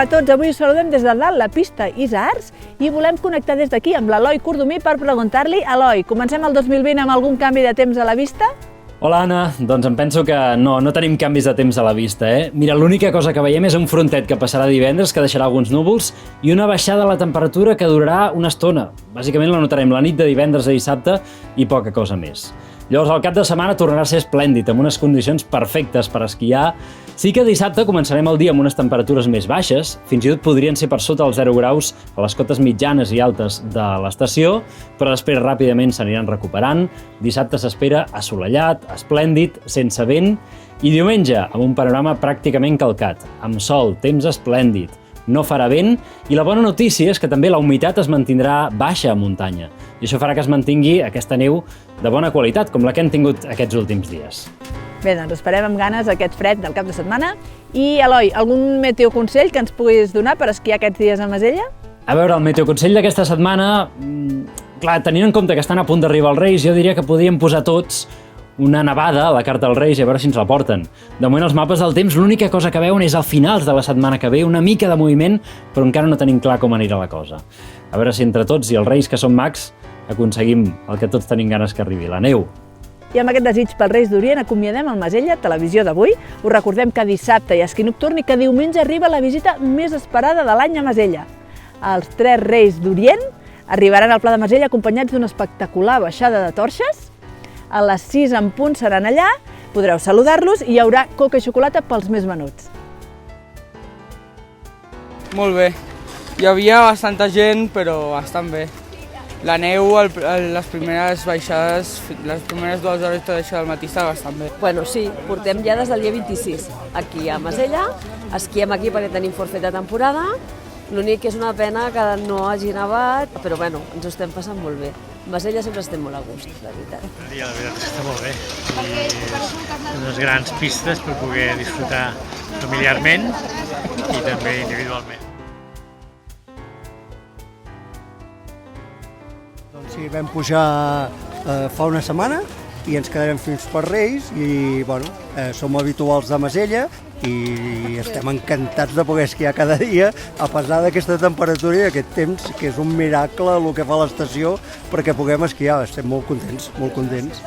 Hola a tots, avui us saludem des de dalt la pista Isars i volem connectar des d'aquí amb l'Eloi Cordomí per preguntar-li, Eloi, comencem el 2020 amb algun canvi de temps a la vista? Hola Anna, doncs em penso que no tenim canvis de temps a la vista, Mira, l'única cosa que veiem és un frontet que passarà divendres, que deixarà alguns núvols, i una baixada de la temperatura que durarà una estona. Bàsicament la notarem la nit de divendres a dissabte i poca cosa més. Llavors el cap de setmana tornarà a ser esplèndid, amb unes condicions perfectes per esquiar. Sí que dissabte començarem el dia amb unes temperatures més baixes, fins i tot podrien ser per sota els 0 graus a les cotes mitjanes i altes de l'estació, però després ràpidament s'aniran recuperant. Dissabte s'espera assolellat, esplèndid, sense vent, i diumenge amb un panorama pràcticament calcat, amb sol, temps esplèndid, no farà vent, i la bona notícia és que també la humitat es mantindrà baixa a muntanya, i això farà que es mantingui aquesta neu de bona qualitat, com la que hem tingut aquests últims dies. Bé, doncs esperem amb ganes aquest fred del cap de setmana. I, Eloi, algun meteoconsell que ens puguis donar per esquiar aquests dies a Masella? A veure, el meteoconsell d'aquesta setmana, clar, tenint en compte que estan a punt d'arribar els Reis, jo diria que podríem posar tots una nevada a la carta dels Reis i a veure si ens la porten. De moment, els mapes del temps, l'única cosa que veuen és al finals de la setmana que ve, una mica de moviment, però encara no tenim clar com anirà la cosa. A veure si entre tots i els Reis, que són mags, aconseguim el que tots tenim ganes que arribi, la neu. I amb aquest desig pels Reis d'Orient acomiadem el Masella Televisió d'avui. Us recordem que dissabte hi ha esquí nocturn i que diumenge arriba la visita més esperada de l'any a Masella. Els 3 Reis d'Orient arribaran al Pla de Masella acompanyats d'una espectacular baixada de torxes. A les 6 en punt seran allà, podreu saludar-los i hi haurà coca i xocolata pels més menuts. Molt bé. Hi havia bastanta gent, però bastant bé. La neu, les primeres baixades, les primeres 2 hores de deixar del matí estava bastant bé. Bueno, sí, portem ja des del dia 26 aquí a Masella, esquiem aquí perquè tenim forfet de temporada, l'únic que és una pena que no hagi nevat, però bueno, ens ho estem passant molt bé. A Masella sempre estem molt a gust, la veritat. La veritat és que està molt bé i unes grans pistes per poder disfrutar familiarment i també individualment. Sí, vam pujar fa una setmana i ens quedarem fins per Reis i bueno, som habituals de Masella i estem encantats de poder esquiar cada dia a pesar d'aquesta temperatura i d'aquest temps, que és un miracle el que fa l'estació perquè puguem esquiar. Estem molt contents, molt contents.